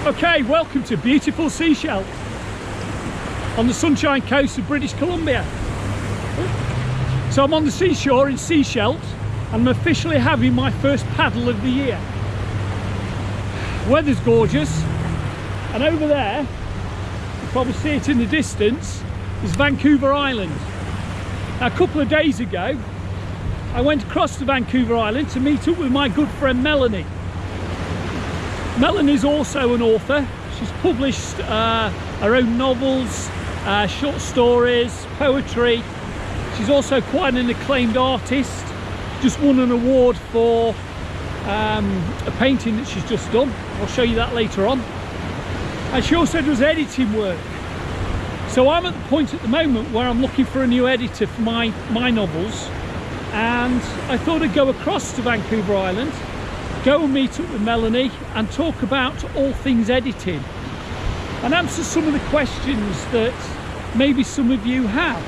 Okay, welcome to beautiful Seashell on the Sunshine Coast of British Columbia. So I'm on the seashore in Seashell and I'm officially having my first paddle of the year. Weather's gorgeous, and over there, you probably see it in the distance, is Vancouver Island. Now, a couple of days ago I went across to Vancouver Island to meet up with my good friend Melanie. Melanie's also an author. She's published her own novels, short stories, poetry. She's also quite an acclaimed artist. Just won an award for a painting that she's just done. I'll show you that later on. And she also does editing work. So I'm at the point at the moment where I'm looking for a new editor for my novels, and I thought I'd go across to Vancouver Island, go and meet up with Melanie and talk about all things editing and answer some of the questions that maybe some of you have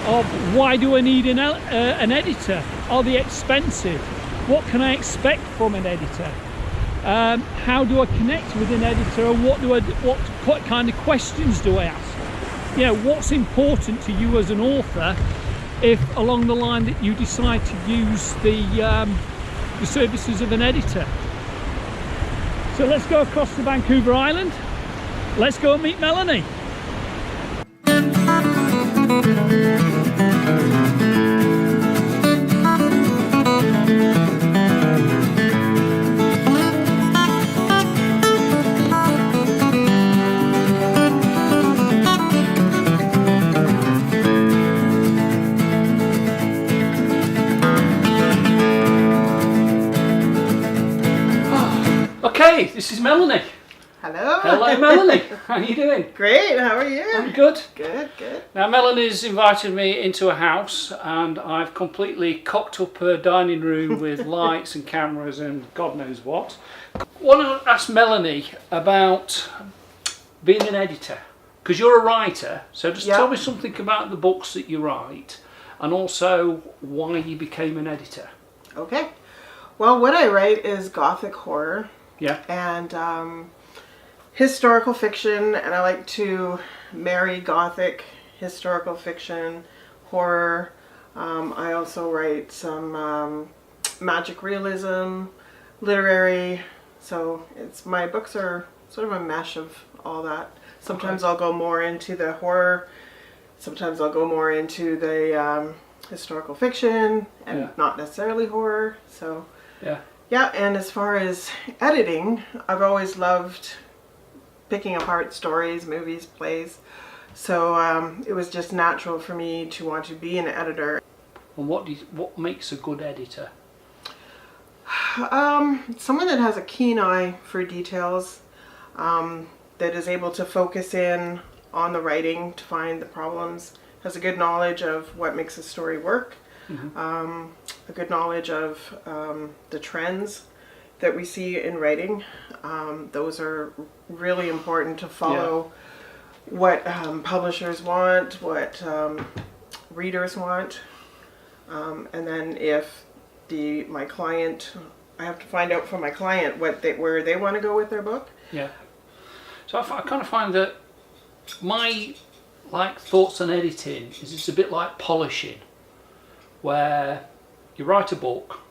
of why do I need an editor? Are they expensive? What can I expect from an editor? How do I connect with an editor, and what kind of questions do I ask? You know, what's important to you as an author if along the line that you decide to use the services of an editor. So let's go across to Vancouver Island. Let's go and meet Melanie. Okay, this is Melanie. Hello. Hello, Melanie. How are you doing? Great, how are you? I'm good. Good, good. Now, Melanie's invited me into a house and I've completely cocked up her dining room with lights and cameras and God knows what. I want to ask Melanie about being an editor, because you're a writer, so just tell me something about the books that you write and also why you became an editor. Okay. Well, what I write is gothic horror. Yeah. And historical fiction, and I like to marry gothic, historical fiction, horror. I also write some magic realism, literary. So my books are sort of a mesh of all that. Sometimes I'll go more into the horror. Sometimes I'll go more into the historical fiction, and not necessarily horror. So yeah, and as far as editing, I've always loved picking apart stories, movies, plays. So it was just natural for me to want to be an editor. And what makes a good editor? Someone that has a keen eye for details, that is able to focus in on the writing to find the problems, has a good knowledge of what makes a story work. Mm-hmm. A good knowledge of the trends that we see in writing. Those are really important to follow what publishers want, what readers want, and then if my client, I have to find out from my client where they want to go with their book. Yeah. So I kind of find that my thoughts on editing is it's a bit like polishing, where you write a book,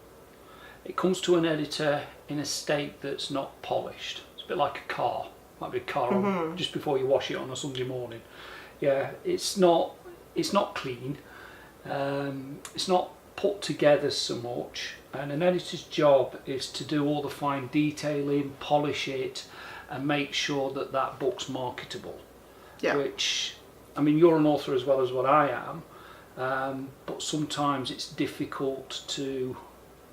it comes to an editor in a state that's not polished. It's a bit like a car. Might be a car on just before you wash it on a Sunday morning. Yeah, it's not clean. It's not put together so much. And an editor's job is to do all the fine detailing, polish it, and make sure that that book's marketable. Yeah. Which, I mean, you're an author as well as what I am. But sometimes it's difficult to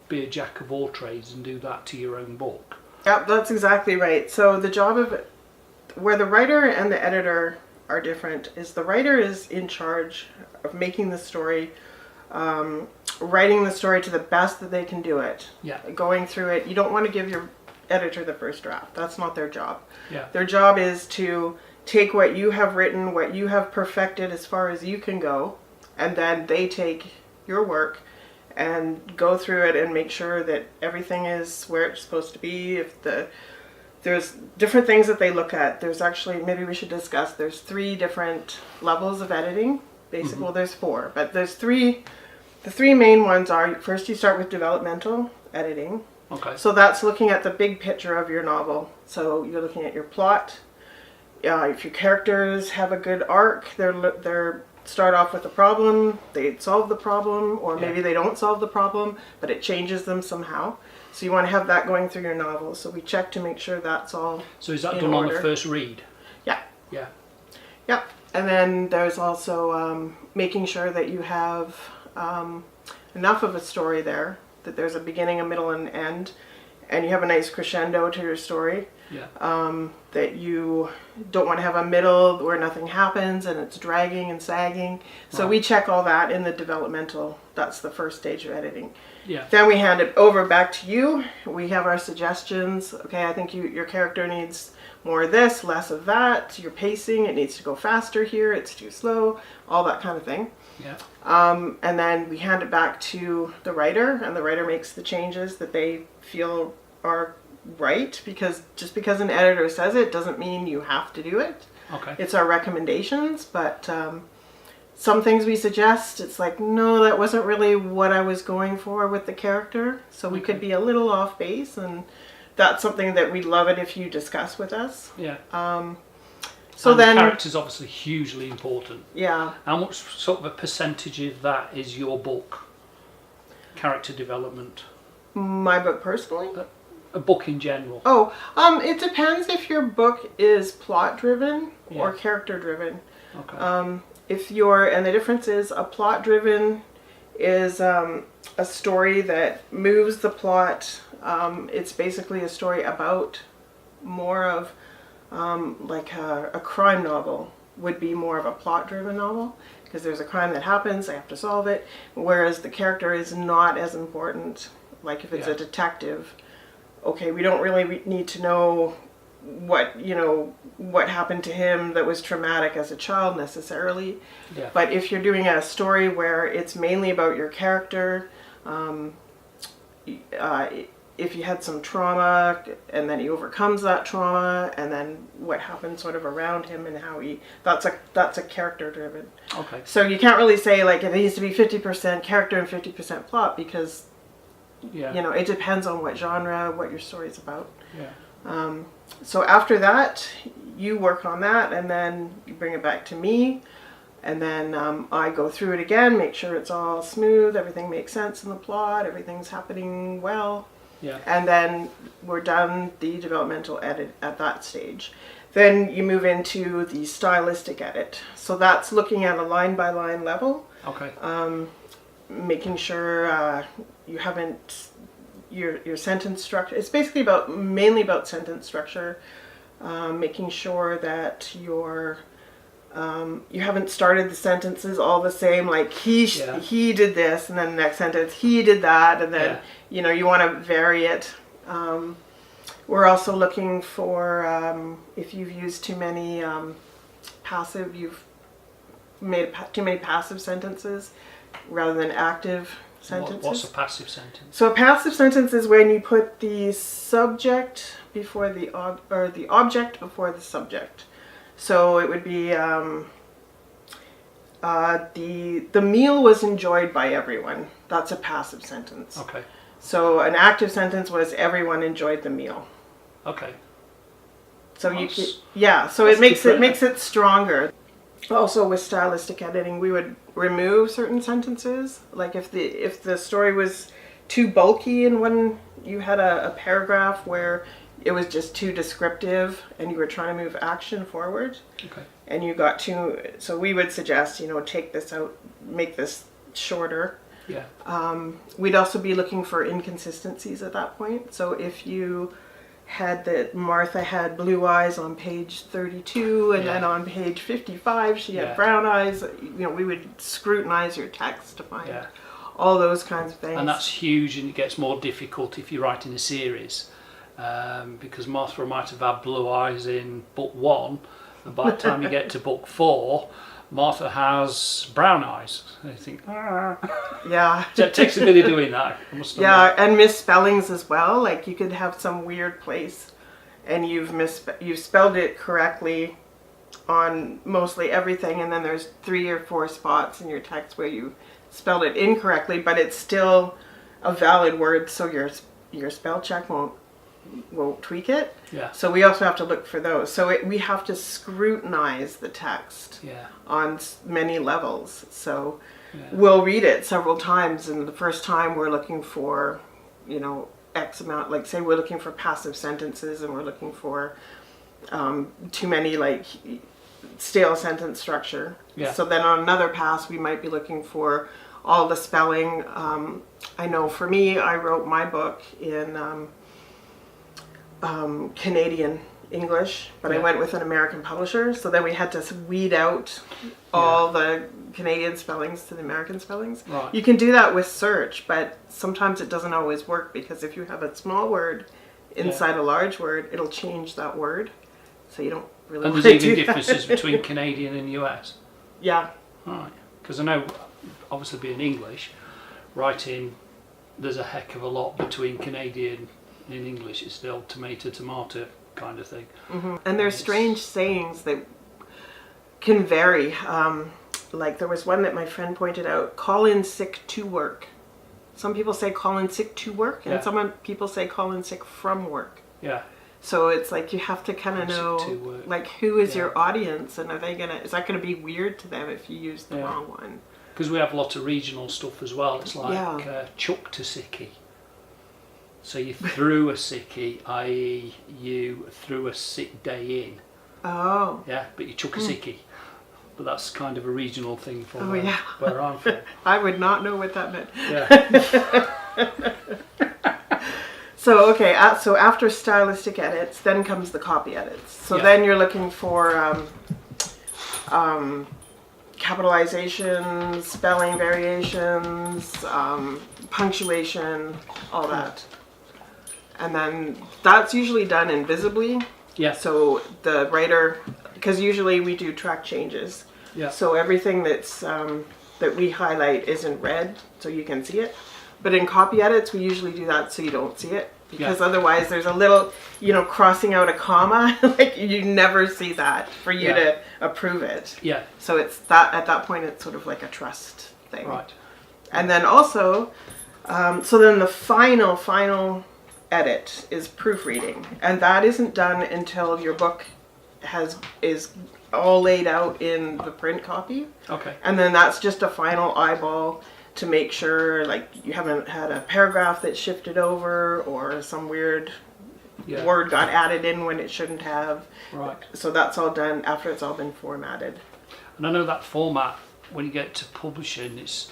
be a jack of all trades and do that to your own book. Yep, that's exactly right. So the job of where the writer and the editor are different is the writer is in charge of making the story, writing the story to the best that they can do it. Yeah. Going through it. You don't want to give your editor the first draft. That's not their job. Yeah. Their job is to take what you have written, what you have perfected as far as you can go, and then they take your work and go through it and make sure that everything is where it's supposed to be. If the there's different things that they look at. There's actually, maybe we should discuss, there's 3 different levels of editing. Basically, well, there's 4, but there's 3. The 3 main ones are, first you start with developmental editing. Okay. So that's looking at the big picture of your novel. So you're looking at your plot. If your characters have a good arc, they're start off with a problem, they solve the problem, or maybe they don't solve the problem, but it changes them somehow. So you want to have that going through your novel. So we check to make sure that's all. So is that in done order. on the first read? Yeah. Yeah. Yep. And then there's also making sure that you have enough of a story there, that there's a beginning, a middle, and an end, and you have a nice crescendo to your story. Yeah. That you don't want to have a middle where nothing happens and it's dragging and sagging. So we check all that in the developmental. That's the first stage of editing. Yeah. Then we hand it over back to you. We have our suggestions. Okay, I think your character needs more of this, less of that. Your pacing, it needs to go faster here. It's too slow. All that kind of thing. Yeah. And then we hand it back to the writer, and the writer makes the changes that they feel are right, because just because an editor says it doesn't mean you have to do it. Okay. It's our recommendations, but some things we suggest, it's like, no, that wasn't really what I was going for with the character, so we could be a little off base, and that's something that we'd love it if you discuss with us. Yeah. So and then the character's obviously hugely important. Yeah. How much sort of a percentage of that is your book? Character development? My book personally? A book in general? Oh, it depends if your book is plot driven or character driven. Okay. And the difference is, a plot driven is a story that moves the plot. It's basically a story about more of like a crime novel would be more of a plot driven novel, because there's a crime that happens, they have to solve it, whereas the character is not as important. Like if it's a detective, okay, we don't really need to know what happened to him that was traumatic as a child necessarily. Yeah. But if you're doing a story where it's mainly about your character, if you had some trauma and then he overcomes that trauma, and then what happens sort of around him and how that's a character driven. Okay. So you can't really say like it needs to be 50% character and 50% plot, because it depends on what genre, what your story's about. Yeah. So after that, you work on that, and then you bring it back to me, and then I go through it again, make sure it's all smooth, everything makes sense in the plot, everything's happening well. Yeah. And then we're done the developmental edit at that stage. Then you move into the stylistic edit. So that's looking at a line by line level. Okay. Making sure you haven't your sentence structure. It's basically mainly about sentence structure. Making sure that you haven't started the sentences all the same, like he did this, and then the next sentence he did that, and then you want to vary it. We're also looking for if you've used too many you've made too many passive sentences rather than active sentences. What's a passive sentence? So a passive sentence is when you put the subject before the object before the subject. So it would be the meal was enjoyed by everyone. That's a passive sentence. Okay. So an active sentence was everyone enjoyed the meal. Okay. So so it makes it stronger. Also with stylistic editing, we would remove certain sentences. Like if the story was too bulky in one, you had a paragraph where it was just too descriptive and you were trying to move action forward. Okay. And you got so we would suggest, take this out, make this shorter. Yeah. We'd also be looking for inconsistencies at that point. So if you had that Martha had blue eyes on page 32 and then on page 55 she had brown eyes, we would scrutinize your text to find all those kinds of things. And that's huge, and it gets more difficult if you're writing a series, because Martha might have had blue eyes in book 1, and by the time you get to book 4 Martha has brown eyes. And you think, yeah. So it takes a bit of doing that. And misspellings as well. Like you could have some weird place and you've spelled it correctly on mostly everything, and then there's 3 or 4 spots in your text where you spelled it incorrectly, but it's still a valid word, so your spell check won't tweak it. Yeah. So we also have to look for those. So we have to scrutinize the text on many levels. So we'll read it several times, and the first time we're looking for, X amount, like say we're looking for passive sentences and we're looking for too many like stale sentence structure. Yeah. So then on another pass we might be looking for all the spelling. I know for me, I wrote my book in Canadian English, but I went with an American publisher, so then we had to weed out all the Canadian spellings to the American spellings. Right. You can do that with search, but sometimes it doesn't always work, because if you have a small word inside a large word, it'll change that word, so you don't really and want there's to even do differences that. between Canadian and US. Yeah. Right. Because I know, obviously being English, writing, there's a heck of a lot between Canadian and English. It's still tomato kind of thing. Mm-hmm. And there's strange sayings that can vary. Like there was one that my friend pointed out, call in sick to work. Some people say call in sick to work, and some people say call in sick from work. Yeah. So it's like you have to kind of know, like, who is your audience, and is that gonna be weird to them if you use the wrong one? Because we have a lot of regional stuff as well. It's like chuck to sickie. So you threw a sickie, i.e. you threw a sick day in. Oh. Yeah, but you chuck a sickie. But that's kind of a regional thing from where I'm from. I would not know what that meant. Yeah. So, okay, so after stylistic edits, then comes the copy edits. So then you're looking for capitalization, spelling variations, punctuation, all that. And then that's usually done invisibly. Yeah. So the writer, because usually we do track changes. Yeah. So everything that's that we highlight is in red, so you can see it. But in copy edits, we usually do that so you don't see it, because otherwise there's a little, crossing out a comma, like you never see that for you to approve it. Yeah. So it's that at that point it's sort of like a trust thing. Right. And then also, so then the final edit is proofreading, and that isn't done until your book is all laid out in the print copy. Okay. And then that's just a final eyeball to make sure, like, you haven't had a paragraph that shifted over or some weird word got added in when it shouldn't have. Right. So that's all done after it's all been formatted. And I know that format, when you get to publishing, it's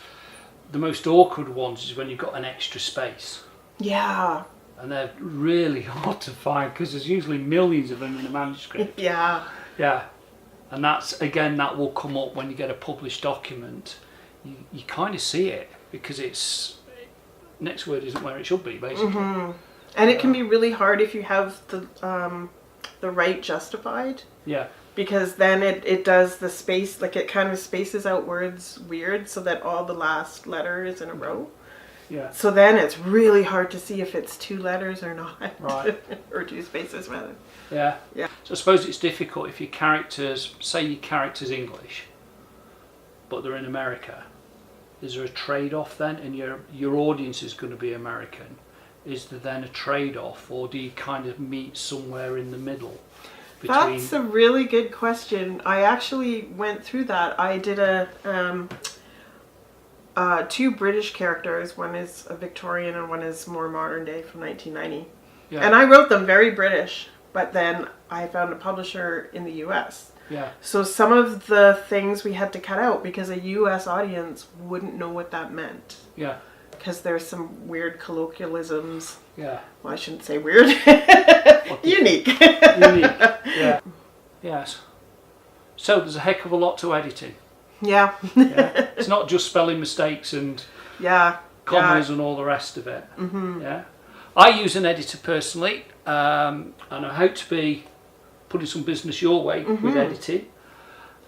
the most awkward ones is when you've got an extra space. Yeah. And they're really hard to find because there's usually millions of them in a manuscript. Yeah. Yeah. And that's, again, that will come up when you get a published document. You kind of see it because it's next word isn't where it should be, basically. Mm-hmm. And it can be really hard if you have the right justified. Yeah. Because then it does the space, like it kind of spaces out words weird so that all the last letter is in a row. Yeah. So then it's really hard to see if it's 2 letters or not. Right. Or 2 spaces rather. Yeah. Yeah. So I suppose it's difficult if your characters, say your character's English, but they're in America. Is there a trade-off then? And your audience is going to be American. Is there then a trade-off, or do you kind of meet somewhere in the middle? That's a really good question. I actually went through that. I did 2 British characters. One is a Victorian and one is more modern day from 1990. Yeah. And I wrote them very British, but then I found a publisher in the US. Yeah. So some of the things we had to cut out because a US audience wouldn't know what that meant. Yeah. Because there's some weird colloquialisms. Yeah. Well, I shouldn't say weird. Unique. Unique. Yeah. Yes. So there's a heck of a lot to editing. Yeah. Yeah. It's not just spelling mistakes and commas and all the rest of it. Mm-hmm. Yeah. I use an editor personally, and I hope to be putting some business your way with editing.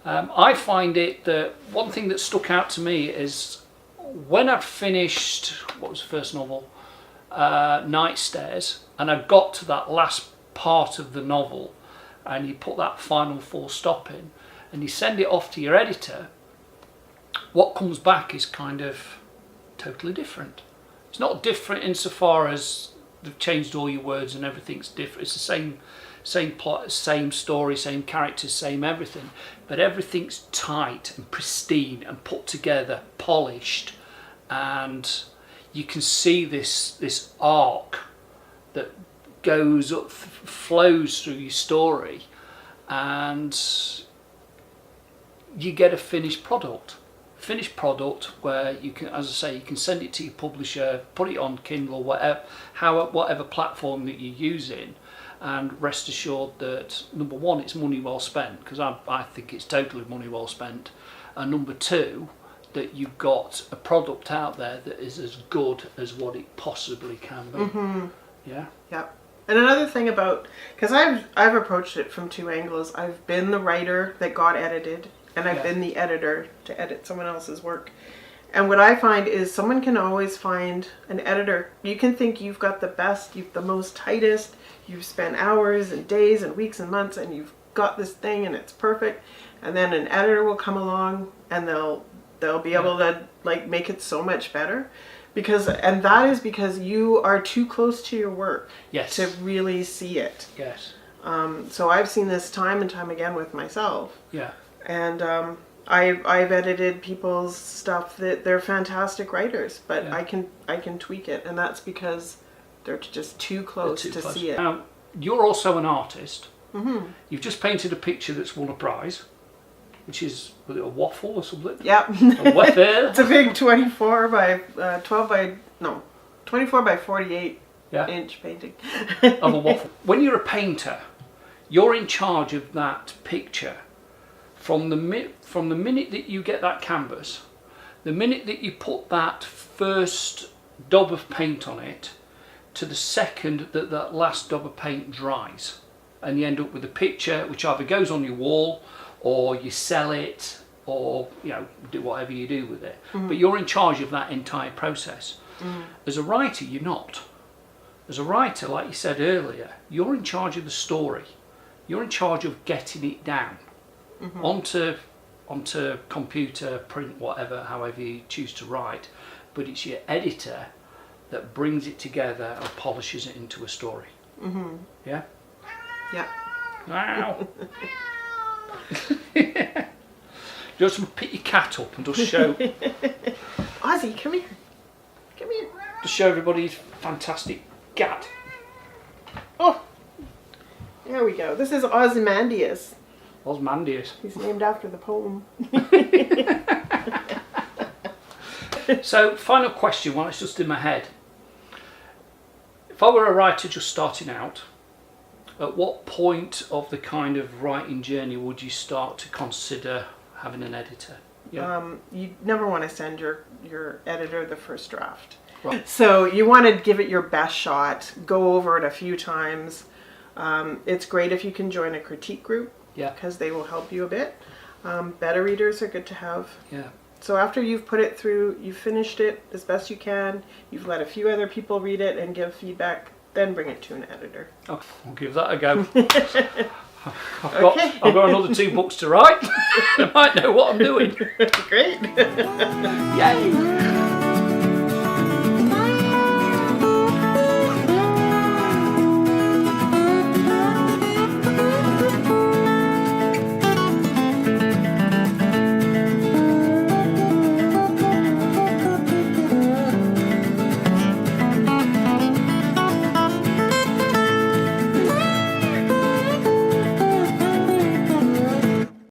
I find it that one thing that stuck out to me is when I'd finished, what was the first novel? Night Stairs, and I got to that last part of the novel, and you put that final full stop in, and you send it off to your editor, what comes back is kind of totally different. It's not different insofar as they've changed all your words and everything's different. It's the same plot, same story, same characters, same everything, but everything's tight and pristine and put together, polished, and you can see this arc that goes up, flows through your story, and you get a finished product where you can, as I say, you can send it to your publisher, put it on Kindle, whatever platform that you're using, and rest assured that number one, it's money well spent, because I think it's totally money well spent, and number two, that you've got a product out there that is as good as what it possibly can be. Mm-hmm. Yeah. Yep. And another thing about, because I've approached it from two angles. I've been the writer that got edited, and I've been the editor to edit someone else's work. And what I find is someone can always find an editor. You can think you've got the best, you've the most tightest, you've spent hours and days and weeks and months, and you've got this thing and it's perfect. And then an editor will come along and they'll be able to like make it so much better. And that is because you are too close to your work to really see it. Yes. So I've seen this time and time again with myself. Yeah. And I've edited people's stuff that they're fantastic writers, but I can tweak it, and that's because they're just too close to see it. Now, you're also an artist. Mm-hmm. You've just painted a picture that's won a prize, which is, was it a waffle or something? Yep. A waffle. It's a big 24 by 48 inch painting. Of a waffle. When you're a painter, you're in charge of that picture from the minute that you get that canvas, the minute that you put that first daub of paint on it, to the second that that last daub of paint dries, and you end up with a picture which either goes on your wall, or you sell it, or do whatever you do with it. Mm-hmm. But you're in charge of that entire process. Mm. As a writer, you're not. As a writer, like you said earlier, you're in charge of the story. You're in charge of getting it down. Mm-hmm. onto computer, print, whatever, however you choose to write, but it's your editor that brings it together and polishes it into a story. Mm-hmm. Yeah? Yeah. Wow. Just pick your cat up and just show Ozzy, come here. Come here. Just show everybody his fantastic cat. Oh, there we go. This is Ozymandias. Ozymandias. He's named after the poem. So, final question while it's just in my head. If I were a writer just starting out, at what point of the kind of writing journey would you start to consider having an editor? Yeah. You never want to send your editor the first draft. Right. So you want to give it your best shot, go over it a few times. It's great if you can join a critique group. Yeah. Because they will help you a bit. Beta readers are good to have. Yeah. So after you've put it through, you've finished it as best you can, you've let a few other people read it and give feedback, then bring it to an editor. Okay, I'll give that a go. I've got another 2 books to write. I might know what I'm doing. Great. Yay!